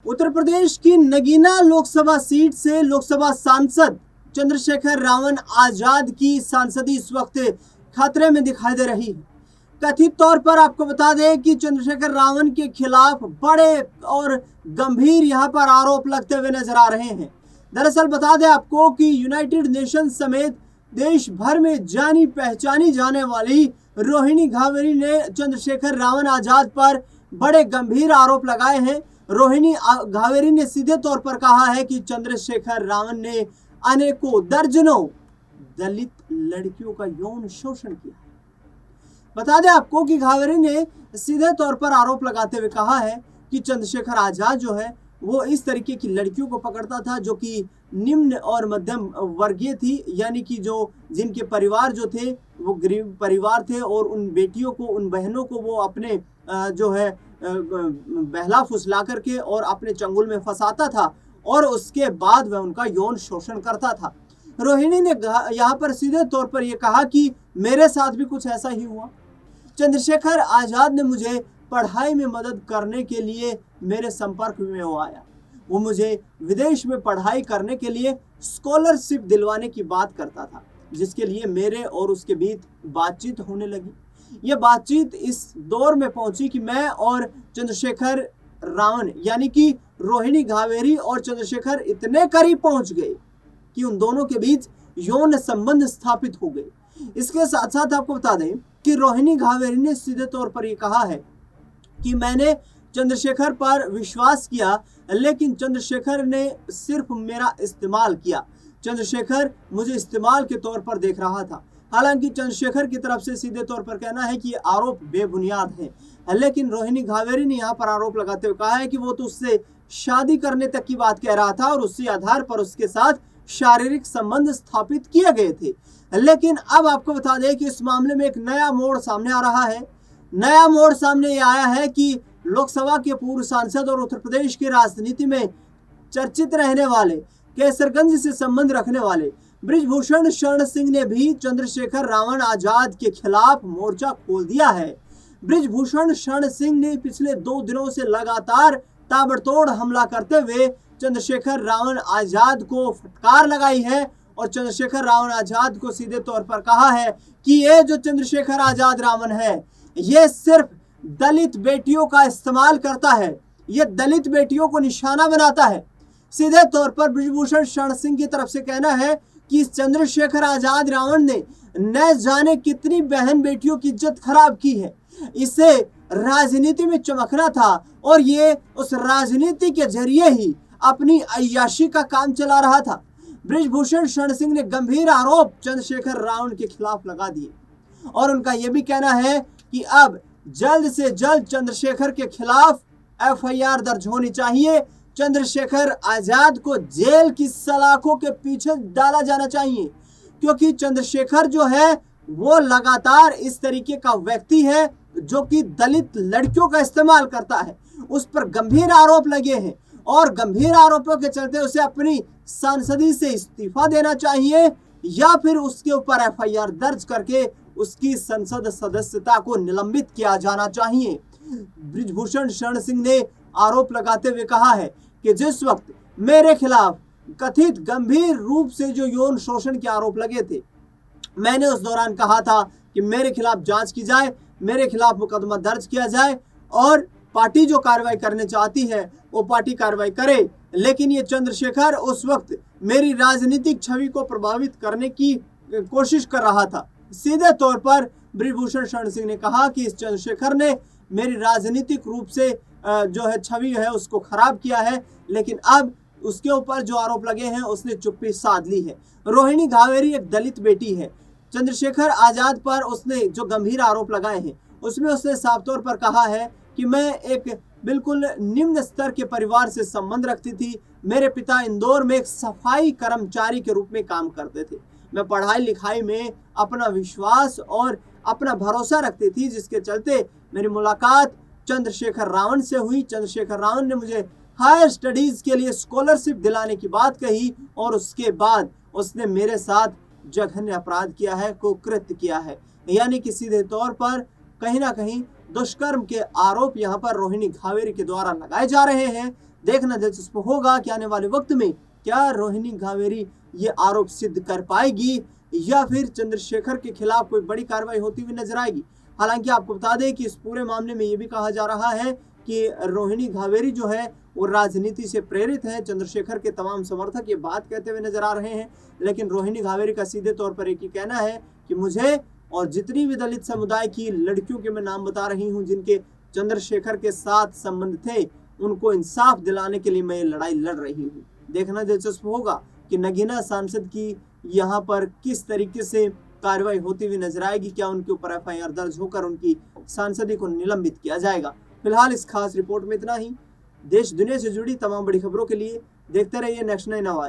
उत्तर प्रदेश की नगीना लोकसभा सीट से लोकसभा सांसद चंद्रशेखर रावण आजाद की सांसदी इस वक्त खतरे में दिखाई दे रही है। कथित तौर पर आपको बता दें कि चंद्रशेखर रावण के खिलाफ बड़े और गंभीर यहां पर आरोप लगते हुए नजर आ रहे हैं। दरअसल बता दें आपको कि यूनाइटेड नेशन समेत देश भर में जानी पहचानी जाने वाली रोहिणी घावेरी ने चंद्रशेखर रावण आजाद पर बड़े गंभीर आरोप लगाए हैं। रोहिणी घावेरी ने सीधे तौर पर कहा है कि चंद्रशेखर रावण ने अनेकों दर्जनों दलित लड़कियों का यौन शोषण किया है। बता दें आपको कि घावेरी ने सीधे तौर पर आरोप लगाते हुए कहा है कि चंद्रशेखर आजाद जो है वो इस तरीके की लड़कियों को पकड़ता था जो कि निम्न और मध्यम वर्गीय थी, यानी कि जो जिनके परिवार जो थे वो गरीब परिवार थे, और उन बेटियों को, उन बहनों को वो अपने जो है बहला फुसला करके और अपने चंगुल में फंसाता था और उसके बाद वह उनका यौन शोषण करता था। रोहिणी ने यहाँ पर सीधे तौर पर यह कहा कि मेरे साथ भी कुछ ऐसा ही हुआ। चंद्रशेखर आजाद ने मुझे पढ़ाई में मदद करने के लिए मेरे संपर्क में वो आया। वो मुझे विदेश में पढ़ाई करने के लिए स्कॉलरशिप दिलवाने की बात करता था, जिसके लिए मेरे और उसके बीच बातचीत होने लगी। यह बातचीत इस दौर में पहुंची कि मैं और चंद्रशेखर रावण यानी कि रोहिणी घावेरी और चंद्रशेखर इतने करीब पहुंच गए कि उन दोनों के बीच यौन संबंध स्थापित हो गए। इसके साथ साथ आपको बता दें कि रोहिणी घावेरी ने सीधे तौर पर यह कहा है कि मैंने चंद्रशेखर पर विश्वास किया, लेकिन चंद्रशेखर ने सिर्फ मेरा इस्तेमाल किया। चंद्रशेखर मुझे इस्तेमाल के तौर पर देख रहा था। हालांकि चंद्रशेखर की तरफ से सीधे तौर पर कहना है कि ये आरोप बेबुनियाद है, लेकिन रोहिणी घावेरी ने यहाँ पर आरोप लगाते हुए कहा है कि वो तो उससे शादी करने तक की बात कह रहा था और उसी आधार पर उसके साथ शारीरिक संबंध स्थापित किए गए थे। लेकिन अब आपको बता दें कि इस मामले में एक नया मोड़ सामने आ रहा है। नया मोड़ सामने ये आया है कि लोकसभा के पूर्व सांसद और उत्तर प्रदेश की राजनीति में चर्चित रहने वाले, कैसरगंज से संबंध रखने वाले बृजभूषण शरण सिंह ने भी चंद्रशेखर रावण आजाद के खिलाफ मोर्चा खोल दिया है। बृजभूषण शरण सिंह ने पिछले 2 दिनों से लगातार ताबड़तोड़ हमला करते हुए चंद्रशेखर रावण आजाद को फटकार लगाई है और चंद्रशेखर रावण आजाद को सीधे तौर पर कहा है कि ये जो चंद्रशेखर आजाद रावण है ये सिर्फ दलित बेटियों का इस्तेमाल करता है, ये दलित बेटियों को निशाना बनाता है। सीधे तौर पर बृजभूषण शरण सिंह की तरफ से कहना है कि चंद्रशेखर आजाद रावण ने न जाने कितनी बहन बेटियों की इज्जत खराब की है। इसे राजनीति में चमकना था और ये उस राजनीति के जरिए ही अपनी अय्याशी का काम चला रहा था। बृजभूषण शरण सिंह ने गंभीर आरोप चंद्रशेखर रावण के खिलाफ लगा दिए और उनका यह भी कहना है कि अब जल्द से जल्द चंद्रशेखर के खिलाफ एफआईआर दर्ज होनी चाहिए। चंद्रशेखर आजाद को जेल की सलाखों के पीछे डाला जाना चाहिए, क्योंकि चंद्रशेखर जो है वो लगातार इस तरीके का व्यक्ति है जो कि दलित लड़कियों का इस्तेमाल करता है। उस पर गंभीर आरोप लगे हैं और गंभीर आरोपों के चलते उसे अपनी सांसदी से इस्तीफा देना चाहिए या फिर उसके ऊपर एफआईआर दर्ज करके उसकी संसद सदस्यता को निलंबित किया जाना चाहिए। बृजभूषण शरण सिंह ने आरोप लगाते हुए कहा है कि जिस वक्त मेरे खिलाफ कथित गंभीर रूप से जो यौन शोषण के आरोप लगे थे, मैंने उस दौरान कहा था कि मेरे खिलाफ जांच की जाए, मेरे खिलाफ मुकदमा दर्ज किया जाए और पार्टी जो कार्रवाई करने चाहती है वो पार्टी कार्रवाई करे। लेकिन ये चंद्रशेखर उस वक्त मेरी राजनीतिक छवि को प्रभावित करने की कोशिश कर रहा था। सीधे तौर पर बृजभूषण शरण सिंह ने कहा कि इस चंद्रशेखर ने मेरी राजनीतिक रूप से जो है छवि है उसको खराब किया है, लेकिन अब उसके ऊपर जो आरोप लगे हैं उसने चुप्पी साध ली है। रोहिणी घावेरी एक दलित बेटी है। चंद्रशेखर आजाद पर उसने जो गंभीर आरोप लगाए हैं उसमें उसने साफ तौर पर कहा है कि मैं एक बिल्कुल निम्न स्तर के परिवार से संबंध रखती थी। मेरे पिता इंदौर में एक सफाई कर्मचारी के रूप में काम करते थे। मैं पढ़ाई लिखाई में अपना विश्वास और अपना भरोसा रखती थी, जिसके चलते मेरी मुलाकात चंद्रशेखर रावण से हुई। चंद्रशेखर रावण ने मुझे हायर स्टडीज के लिए स्कॉलरशिप दिलाने की बात कही और उसके बाद उसने मेरे साथ जघन्य अपराध किया है, कुकृत्य किया है। यानी कि सीधे तौर पर कहीं ना कहीं दुष्कर्म के आरोप यहाँ पर रोहिणी घावेरी के द्वारा लगाए जा रहे हैं, देखना दिलचस्प होगा कि आने वाले वक्त में क्या रोहिणी घावेरी ये आरोप सिद्ध कर पाएगी या फिर चंद्रशेखर के खिलाफ कोई बड़ी कार्रवाई होती हुई नजर आएगी। हालांकि आपको बता दें कि इस पूरे मामले में ये भी कहा जा रहा है कि रोहिणी घावेरी जो है वो राजनीति से प्रेरित है। चंद्रशेखर के तमाम समर्थक ये बात कहते हुए नजर आ रहे हैं, लेकिन रोहिणी घावेरी का सीधे तौर पर एक ही कहना है कि मुझे और जितनी भी दलित समुदाय की लड़कियों के मैं नाम बता रही हूँ जिनके चंद्रशेखर के साथ संबंध थे, उनको इंसाफ दिलाने के लिए मैं ये लड़ाई लड़ रही हूँ। देखना दिलचस्प होगा कि नगीना सांसद की यहाँ पर किस तरीके से कार्रवाई होती हुई नजर आएगी। क्या उनके ऊपर एफआईआर दर्ज होकर उनकी सांसदी को निलंबित किया जाएगा। फिलहाल इस खास रिपोर्ट में इतना ही। देश दुनिया से जुड़ी तमाम बड़ी खबरों के लिए देखते रहिए नेक्स्ट 9 आवाज।